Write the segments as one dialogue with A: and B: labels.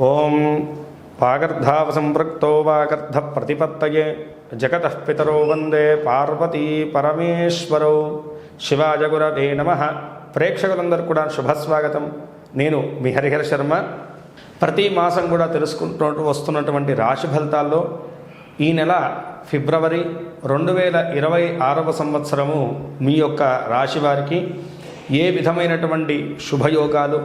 A: ఓం వాగర్ధావసంపృక్తో వాగర్ధ ప్రతిపత్తయే జగతః పితరో వందే పార్వతీ పరమేశ్వరౌ. శివాయ గురవే నమః. ప్రేక్షకులందరూ కూడా శుభస్వాగతం. నేను మీ హరిహర శర్మ. ప్రతి మాసం కూడా తెలుసుకుంటూ వస్తున్నటువంటి రాశి ఫలితాల్లో ఈ నెల ఫిబ్రవరి 2026 సంవత్సరము మీ యొక్క రాశి వారికి ఏ విధమైనటువంటి శుభయోగాలు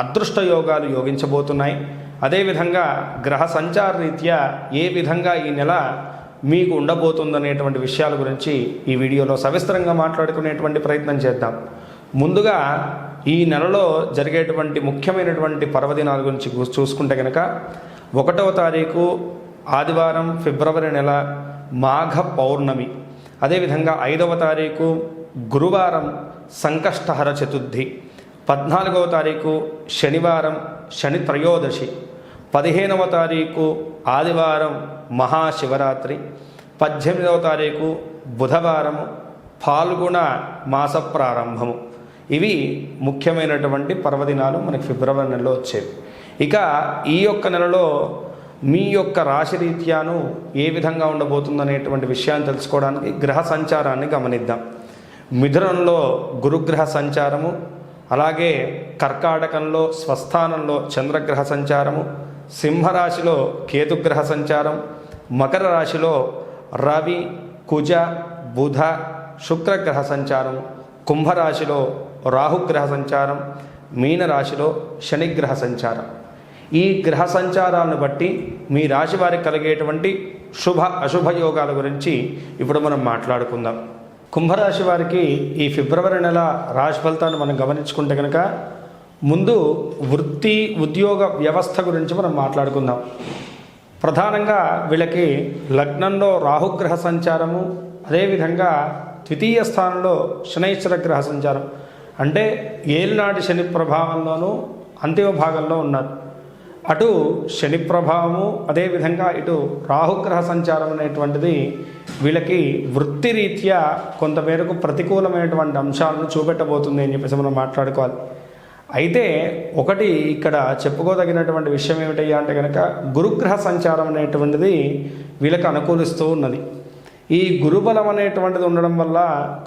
A: అదృష్ట యోగాలు యోగించబోతున్నాయి, అదేవిధంగా గ్రహ సంచార రీత్యా ఏ విధంగా ఈ నెల మీకు ఉండబోతుందనేటువంటి విషయాల గురించి ఈ వీడియోలో సవిస్తరంగా మాట్లాడుకునేటువంటి ప్రయత్నం చేద్దాం. ముందుగా ఈ నెలలో జరిగేటువంటి ముఖ్యమైనటువంటి పర్వదినాల గురించి చూసుకుంటే కనుక 1వ తారీఖు ఆదివారం ఫిబ్రవరి నెల మాఘ పౌర్ణమి, అదేవిధంగా 5వ తారీఖు గురువారం సంకష్టహర చతుర్థి, 14వ తారీఖు శనివారం శని త్రయోదశి, 15వ తారీఖు ఆదివారం మహాశివరాత్రి, 18వ తారీఖు బుధవారము ఫాల్గుణ మాస ప్రారంభము. ఇవి ముఖ్యమైనటువంటి పర్వదినాలు మనకి ఫిబ్రవరి నెలలో వచ్చేవి. ఇక ఈ యొక్క నెలలో మీ యొక్క రాశి రీత్యాను ఏ విధంగా ఉండబోతుందనేటువంటి విషయాన్ని తెలుసుకోవడానికి గ్రహ సంచారాన్ని గమనిద్దాం. మిథునంలో గురుగ్రహ సంచారము, అలాగే కర్కాటకంలో స్వస్థానంలో చంద్రగ్రహ సంచారము, సింహరాశిలో కేతుగ్రహ సంచారం, మకర రాశిలో రవి కుజ బుధ శుక్రగ్రహ సంచారం, కుంభరాశిలో రాహుగ్రహ సంచారం, మీనరాశిలో శనిగ్రహ సంచారం. ఈ గ్రహ సంచారాలను బట్టి మీ రాశి వారికి కలిగేటువంటి శుభ అశుభ యోగాల గురించి ఇప్పుడు మనం మాట్లాడుకుందాం. కుంభరాశి వారికి ఈ ఫిబ్రవరి నెల రాశి ఫలితాన్ని మనం గమనించుకుంటే కనుక ముందు వృత్తి ఉద్యోగ వ్యవస్థ గురించి మనం మాట్లాడుకుందాం. ప్రధానంగా వీళ్ళకి లగ్నంలో రాహుగ్రహ సంచారము, అదేవిధంగా ద్వితీయ స్థానంలో శనైశ్వర గ్రహ సంచారం, అంటే ఏలినాటి శని ప్రభావంలోనూ అంతిమ భాగంలో ఉన్నారు. అటు శని ప్రభావము, అదేవిధంగా ఇటు రాహుగ్రహ సంచారం అనేటువంటిది వీళ్ళకి వృత్తిరీత్యా కొంతమేరకు ప్రతికూలమైనటువంటి అంశాలను చూపెట్టబోతుంది అని చెప్పేసి మనం మాట్లాడుకోవాలి. అయితే ఒకటి ఇక్కడ చెప్పుకోదగినటువంటి విషయం ఏమిటయ్యా అంటే కనుక గురుగ్రహ సంచారం అనేటువంటిది వీళ్ళకి అనుకూలిస్తూ ఉన్నది. ఈ గురుబలం అనేటువంటిది ఉండడం వల్ల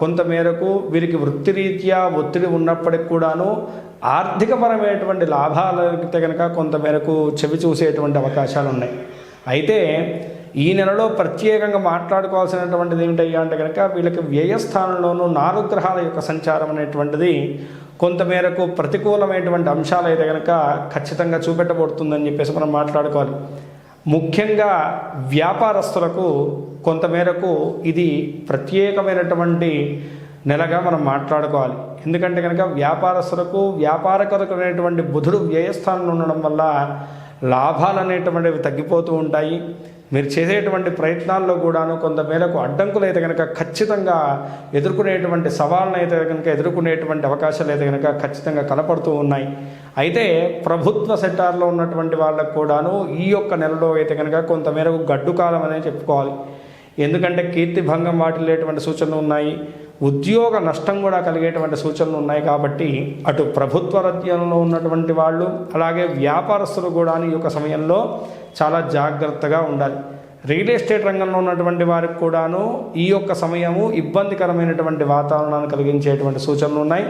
A: కొంతమేరకు వీరికి వృత్తిరీత్యా ఒత్తిడి ఉన్నప్పటికి కూడాను ఆర్థికపరమైనటువంటి లాభాలైతే కనుక కొంతమేరకు చెవి చూసేటువంటి అవకాశాలు ఉన్నాయి. అయితే ఈ నెలలో ప్రత్యేకంగా మాట్లాడుకోవాల్సినటువంటిది ఏమిటయ్యా అంటే కనుక వీళ్ళకి వ్యయస్థానంలోనూ 4 గ్రహాల యొక్క సంచారం అనేటువంటిది కొంతమేరకు ప్రతికూలమైనటువంటి అంశాలు అయితే కనుక ఖచ్చితంగా చూపెట్టబడుతుందని చెప్పేసి మనం మాట్లాడుకోవాలి. ముఖ్యంగా వ్యాపారస్తులకు కొంతమేరకు ఇది ప్రత్యేకమైనటువంటి నెలగా మనం మాట్లాడుకోవాలి. ఎందుకంటే కనుక వ్యాపారస్తులకు వ్యాపారకరమైనటువంటి బుధుడు వ్యయస్థానంలో ఉండడం వల్ల లాభాలు అనేటువంటివి తగ్గిపోతూ ఉంటాయి. మీరు చేసేటువంటి ప్రయత్నాల్లో కూడాను కొంతమేరకు అడ్డంకులు అయితే కనుక ఖచ్చితంగా ఎదుర్కొనేటువంటి సవాళ్ళను అయితే కనుక ఎదుర్కొనేటువంటి అవకాశాలు అయితే కనుక ఖచ్చితంగా కనపడుతూ ఉన్నాయి. అయితే ప్రభుత్వ సెక్టార్లో ఉన్నటువంటి వాళ్ళకు కూడాను ఈ యొక్క నెలలో అయితే కనుక కొంతమేరకు గడ్డు కాలం అనేది చెప్పుకోవాలి. ఎందుకంటే కీర్తిభంగం వాటిల్లేటువంటి సూచనలు ఉన్నాయి, ఉద్యోగ నష్టం కూడా కలిగేటువంటి సూచనలు ఉన్నాయి. కాబట్టి అటు ప్రభుత్వ రంగంలో ఉన్నటువంటి వాళ్ళు అలాగే వ్యాపారస్తులు కూడా ఈ యొక్క సమయంలో చాలా జాగ్రత్తగా ఉండాలి. రియల్ ఎస్టేట్ రంగంలో ఉన్నటువంటి వారికి కూడాను ఈ యొక్క సమయము ఇబ్బందికరమైనటువంటి వాతావరణాన్ని కలిగించేటువంటి సూచనలు ఉన్నాయి.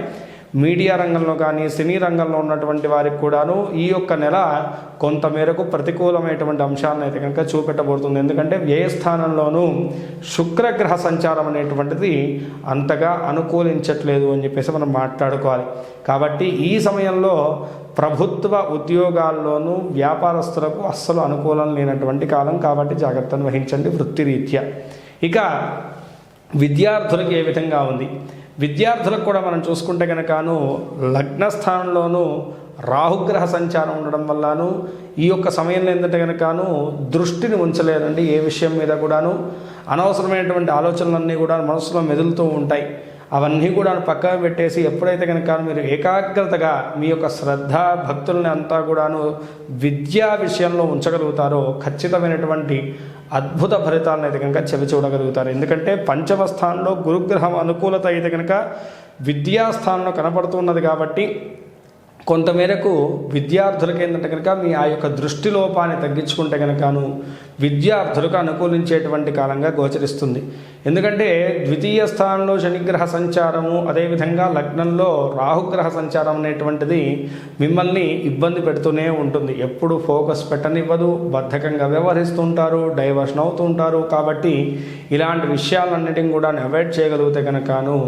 A: మీడియా రంగంలో కానీ సినీ రంగంలో ఉన్నటువంటి వారికి కూడాను ఈ యొక్క నెల కొంతమేరకు ప్రతికూలమైనటువంటి అంశాలను అయితే కనుక చూపెట్టబడుతుంది. ఎందుకంటే వ్యయస్థానంలోనూ శుక్రగ్రహ సంచారం అనేటువంటిది అంతగా అనుకూలించట్లేదు అని చెప్పేసి మనం మాట్లాడుకోవాలి. కాబట్టి ఈ సమయంలో ప్రభుత్వ ఉద్యోగాల్లోనూ వ్యాపారస్తులకు అస్సలు అనుకూలం లేనటువంటి కాలం. కాబట్టి జాగ్రత్తను వహించండి వృత్తిరీత్యా. ఇక విద్యార్థులకు ఏ విధంగా ఉంది? విద్యార్థులకు కూడా మనం చూసుకుంటే కనుకను లగ్నస్థానంలోనూ రాహుగ్రహ సంచారం ఉండడం వల్లను ఈ యొక్క సమయంలో ఏంటంటే కనుకను దృష్టిని ఉంచలేదండి. ఏ విషయం మీద కూడాను అనవసరమైనటువంటి ఆలోచనలన్నీ కూడా మనసులో మెదులుతూ ఉంటాయి. అవన్నీ కూడా పక్కన పెట్టేసి ఎప్పుడైతే కనుక మీరు ఏకాగ్రతగా మీ యొక్క శ్రద్ధ భక్తుల్ని అంతా కూడాను విద్యా విషయంలో ఉంచగలుగుతారో ఖచ్చితమైనటువంటి అద్భుత ఫలితాలను అయితే కనుక చెవి చూడగలుగుతారు. ఎందుకంటే పంచమ స్థానంలో గురుగ్రహం అనుకూలత అయితే కనుక విద్యాస్థానంలో కనపడుతున్నది. కాబట్టి కొంతమేరకు విద్యార్థులకు ఏంటంటే కనుక మీ ఆ యొక్క దృష్టి లోపాన్ని తగ్గించుకుంటే కనుకను విద్యార్థులకు అనుకూలించేటువంటి కాలంగా గోచరిస్తుంది. ఎందుకంటే ద్వితీయ స్థానంలో శనిగ్రహ సంచారము, అదేవిధంగా లగ్నంలో రాహుగ్రహ సంచారం అనేటువంటిది మిమ్మల్ని ఇబ్బంది పెడుతూనే ఉంటుంది. ఎప్పుడు ఫోకస్ పెట్టనివ్వదు, బద్ధకంగా వ్యవహరిస్తుంటారు, డైవర్షన్ అవుతుంటారు. కాబట్టి ఇలాంటి విషయాలన్నిటిని కూడా అవాయిడ్ చేయగలిగితే కనుకను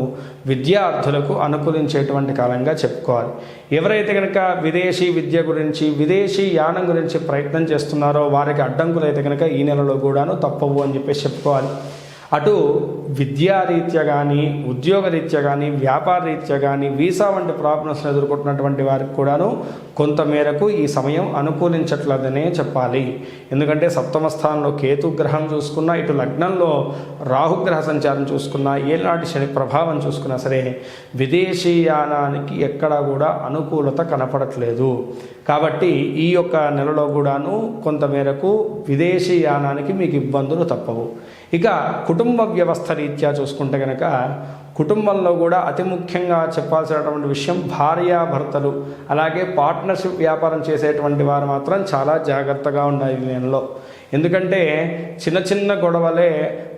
A: విద్యార్థులకు అనుకూలించేటువంటి కాలంగా చెప్పుకోవాలి. ఎవరైతే కనుక విదేశీ విద్య గురించి, విదేశీ యానం గురించి ప్రయత్నం చేస్తున్నారో వారికి అడ్డంకులు అయితే కనుక ఈ నెలలో కూడాను తప్పవు అని చెప్పేసి చెప్పుకోవాలి. అటు విద్యారీత్యా కానీ, ఉద్యోగరీత్యా కానీ, వ్యాపార రీత్యా కానీ వీసా వంటి ప్రాబ్లమ్స్ని ఎదుర్కొంటున్నటువంటి వారికి కూడాను కొంతమేరకు ఈ సమయం అనుకూలించట్లేదనే చెప్పాలి. ఎందుకంటే సప్తమ స్థానంలో కేతు గ్రహం చూసుకున్నా, ఇటు లగ్నంలో రాహుగ్రహ సంచారం చూసుకున్నా, ఏలాంటి శని ప్రభావం చూసుకున్నా సరే విదేశీయానానికి ఎక్కడా కూడా అనుకూలత కనపడట్లేదు. కాబట్టి ఈ యొక్క నెలలో కూడాను కొంతమేరకు విదేశీయానానికి మీకు ఇబ్బందులు తప్పవు. ఇక కుటుంబ వ్యవస్థ రీత్యా చూసుకుంటే కనుక కుటుంబంలో కూడా అతి ముఖ్యంగా చెప్పాల్సినటువంటి విషయం భార్యాభర్తలు, అలాగే పార్ట్నర్షిప్ వ్యాపారం చేసేటువంటి వారు మాత్రం చాలా జాగ్రత్తగా ఉండాలి ఈ నెలలో. ఎందుకంటే చిన్న చిన్న గొడవలే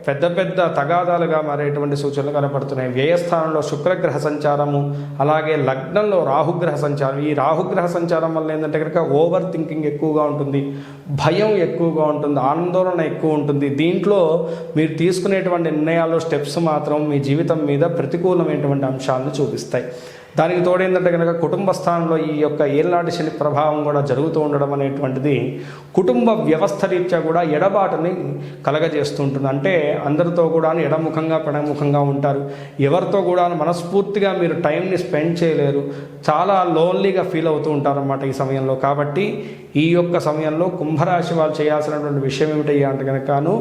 A: పెద్ద పెద్ద తగాదాలుగా మారేటువంటి సూచనలు కనపడుతున్నాయి. వ్యయస్థానంలో శుక్రగ్రహ సంచారము, అలాగే లగ్నంలో రాహుగ్రహ సంచారం. ఈ రాహుగ్రహ సంచారం వల్ల ఏంటంటే కనుక ఓవర్ థింకింగ్ ఎక్కువగా ఉంటుంది, భయం ఎక్కువగా ఉంటుంది, ఆందోళన ఎక్కువ ఉంటుంది. దీంట్లో మీరు తీసుకునేటువంటి నిర్ణయాలు, స్టెప్స్ మాత్రం మీ జీవితం మీద ప్రతికూలమైనటువంటి అంశాలను చూపిస్తాయి. దానికి తోడేందంటే కనుక కుటుంబ స్థానంలో ఈ యొక్క ఏళ్ళనాటి శని ప్రభావం కూడా జరుగుతూ ఉండడం అనేటువంటిది కుటుంబ వ్యవస్థ రీత్యా కూడా ఎడబాటుని కలగజేస్తుంటుంది. అంటే అందరితో కూడా ఎడముఖంగా పెడముఖంగా ఉంటారు. ఎవరితో కూడా మనస్ఫూర్తిగా మీరు టైంని స్పెండ్ చేయలేరు. చాలా లోన్లీగా ఫీల్ అవుతూ ఉంటారన్నమాట ఈ సమయంలో. కాబట్టి ఈ యొక్క సమయంలో కుంభరాశి వాళ్ళు చేయాల్సినటువంటి విషయం ఏమిటయ్యా అంటే కనుకను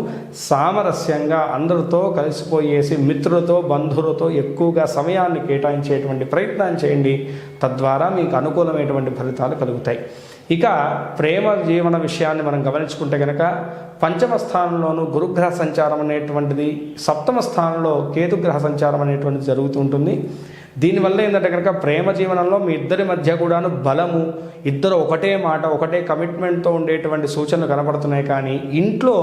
A: సామరస్యంగా అందరితో కలిసిపోయేసి మిత్రులతో, బంధువులతో ఎక్కువగా సమయాన్ని కేటాయించేటువంటి ప్రయత్నం చేయండి. తద్వారా మీకు అనుకూలమైనటువంటి ఫలితాలు కలుగుతాయి. ఇక ప్రేమ జీవన విషయాన్ని మనం గమనించుకుంటే కనుక పంచమ స్థానంలోనూ గురుగ్రహ సంచారం అనేటువంటిది, సప్తమ స్థానంలో కేతుగ్రహ సంచారం అనేటువంటిది జరుగుతూ ఉంటుంది. దీనివల్ల ఏంటంటే కనుక ప్రేమ జీవనంలో మీ ఇద్దరి మధ్య కూడాను బలము, ఇద్దరు ఒకటే మాట, ఒకటే కమిట్మెంట్తో ఉండేటువంటి సూచనలు కనపడుతున్నాయి. కానీ ఇంట్లో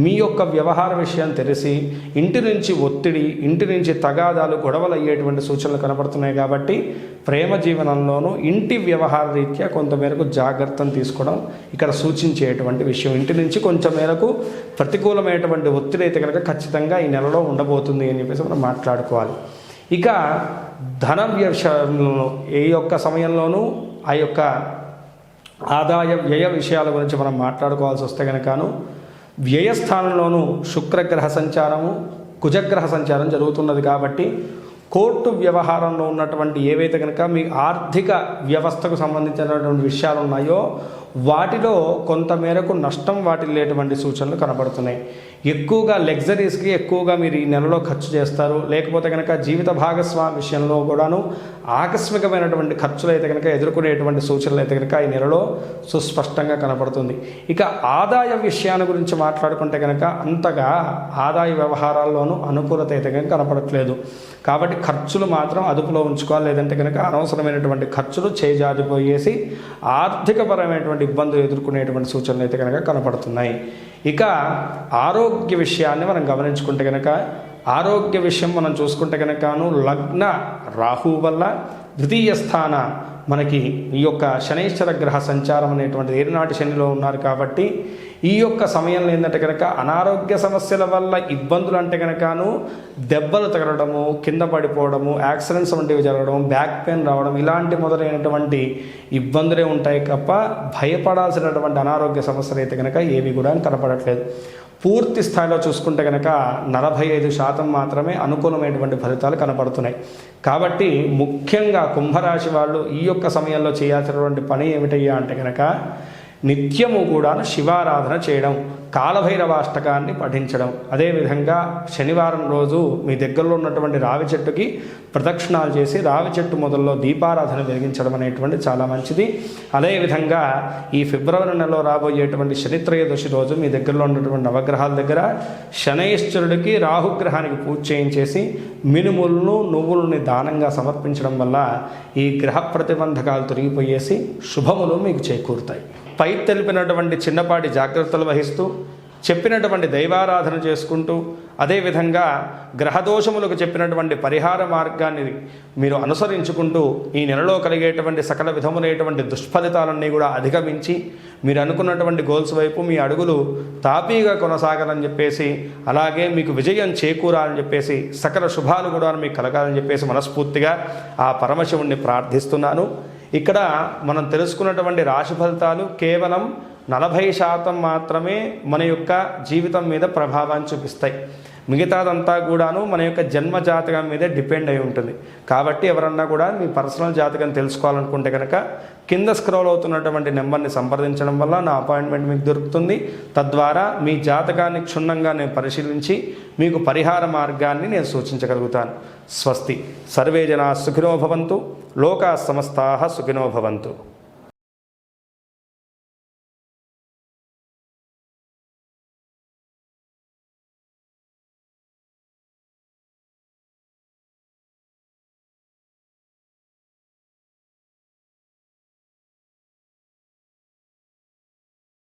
A: మీ యొక్క వ్యవహార విషయం తెలిసి ఇంటి నుంచి ఒత్తిడి, ఇంటి నుంచి తగాదాలు, గొడవలు అయ్యేటువంటి సూచనలు కనపడుతున్నాయి. కాబట్టి ప్రేమ జీవనంలోనూ ఇంటి వ్యవహార రీత్యా కొంతమేరకు జాగ్రత్తను తీసుకోవడం ఇక్కడ సూచించేటువంటి విషయం. ఇంటి నుంచి కొంచెం మేరకు ప్రతికూలమైనటువంటి ఒత్తిడి అయితే కనుక ఖచ్చితంగా ఈ నెలలో ఉండబోతుంది అని చెప్పేసి మనం మాట్లాడుకోవాలి. ఇక ధన విషయంలో ఏ యొక్క సమయంలోనూ ఆ యొక్క ఆదాయ వ్యయ విషయాల గురించి మనం మాట్లాడుకోవాల్సి వస్తే కనుకను వ్యయస్థానంలోనూ శుక్రగ్రహ సంచారము, కుజగ్రహ సంచారం జరుగుతున్నది. కాబట్టి కోర్టు వ్యవహారంలో ఉన్నటువంటి ఏవైతే కనుక మీ ఆర్థిక వ్యవస్థకు సంబంధించినటువంటి విషయాలు ఉన్నాయో వాటిలో కొంతమేరకు నష్టం వాటిల్లేటువంటి సూచనలు కనబడుతున్నాయి. ఎక్కువగా లగ్జరీస్కి ఎక్కువగా మీరు ఈ నెలలో ఖర్చు చేస్తారు. లేకపోతే కనుక జీవిత భాగస్వామి విషయంలో కూడాను ఆకస్మికమైనటువంటి ఖర్చులు అయితే కనుక ఎదుర్కొనేటువంటి సూచనలు అయితే కనుక ఈ నెలలో సుస్పష్టంగా కనపడుతుంది. ఇక ఆదాయ విషయాన్ని గురించి మాట్లాడుకుంటే కనుక అంతగా ఆదాయ వ్యవహారాల్లోనూ అనుకూలత అయితే కనుక కనపడట్లేదు. కాబట్టి ఖర్చులు మాత్రం అదుపులో ఉంచుకోవాలి. లేదంటే కనుక అనవసరమైనటువంటి ఖర్చులు చేజారిపోయేసి ఆర్థికపరమైనటువంటి ఇబ్బందులు ఎదుర్కొనేటువంటి సూచనలు అయితే కనుక కనపడుతున్నాయి. ఇక ఆరోగ్య విషయాన్ని మనం గమనించుకుంటే కనుక ఆరోగ్య విషయం మనం చూసుకుంటే కనుకను లగ్న రాహు వల్ల ద్వితీయ స్థాన మనకి ఈ యొక్క శనైశ్చర గ్రహ సంచారం అనేటువంటిది ఏరునాటి శనిలో ఉన్నారు. కాబట్టి ఈ యొక్క సమయంలో ఏంటంటే కనుక అనారోగ్య సమస్యల వల్ల ఇబ్బందులు అంటే కనుకను దెబ్బలు తగలడము, కింద పడిపోవడము, యాక్సిడెంట్స్ వంటివి జరగడం, బ్యాక్ పెయిన్ రావడం, ఇలాంటి మొదలైనటువంటి ఇబ్బందులే ఉంటాయి తప్ప భయపడాల్సినటువంటి అనారోగ్య సమస్యలు అయితే కనుక ఏవి కూడా కనపడట్లేదు. పూర్తి స్థాయిలో చూసుకుంటే కనుక 45% మాత్రమే అనుకూలమైనటువంటి ఫలితాలు కనపడుతున్నాయి. కాబట్టి ముఖ్యంగా కుంభరాశి వాళ్ళు ఈ యొక్క సమయంలో చేయాల్సినటువంటి పని ఏమిటయ్యా అంటే కనుక నిత్యము కూడా శివారాధన చేయడం, కాలభైరవాష్టకాన్ని పఠించడం, అదేవిధంగా శనివారం రోజు మీ దగ్గరలో ఉన్నటువంటి రావి చెట్టుకి ప్రదక్షిణాలు చేసి రావి చెట్టు మొదల్లో దీపారాధన వెలిగించడం అనేటువంటి చాలా మంచిది. అదేవిధంగా ఈ ఫిబ్రవరి నెలలో రాబోయేటువంటి శనిత్రయోదశి రోజు మీ దగ్గరలో ఉన్నటువంటి నవగ్రహాల దగ్గర శనైశ్వరుడికి, రాహుగ్రహానికి పూజ చేయించేసి మినుములను నువ్వులని దానంగా సమర్పించడం వల్ల ఈ గ్రహ ప్రతిబంధకాలు తొలగిపోయేసి శుభములు మీకు చేకూరుతాయి. పై తెలిపినటువంటి చిన్నపాటి జాగ్రత్తలు వహిస్తూ చెప్పినటువంటి దైవారాధన చేసుకుంటూ అదేవిధంగా గ్రహదోషములకు చెప్పినటువంటి పరిహార మార్గాన్ని మీరు అనుసరించుకుంటూ ఈ నెలలో కలిగేటువంటి సకల విధములైనటువంటి దుష్ఫలితాలన్నీ కూడా అధిగమించి మీరు అనుకున్నటువంటి గోల్స్ వైపు మీ అడుగులు తాపీగా కొనసాగాలని చెప్పేసి, అలాగే మీకు విజయం చేకూరాలని చెప్పేసి, సకల శుభాలు కూడా మీకు కలగాలని చెప్పేసి మనస్ఫూర్తిగా ఆ పరమశివుణ్ణి ప్రార్థిస్తున్నాను. ఇక్కడ మనం తెలుసుకున్నటువంటి రాశి ఫలితాలు కేవలం 40% మాత్రమే మన యొక్క జీవితం మీద ప్రభావాన్ని చూపిస్తాయి. మిగతాదంతా కూడాను మన యొక్క జన్మ జాతకం మీదే డిపెండ్ అయి ఉంటుంది. కాబట్టి ఎవరన్నా కూడా మీ పర్సనల్ జాతకం తెలుసుకోవాలనుకుంటే కనుక కింద స్క్రోల్ అవుతున్నటువంటి నెంబర్ని సంప్రదించడం వల్ల నా అపాయింట్మెంట్ మీకు దొరుకుతుంది. తద్వారా మీ జాతకాన్ని క్షుణ్ణంగా నేను పరిశీలించి మీకు పరిహార మార్గాన్ని నేను సూచించగలుగుతాను. స్వస్తి. సర్వే జనా సుఖినో భవంతు. లోకా సమస్తాః సుఖినో భవంతు.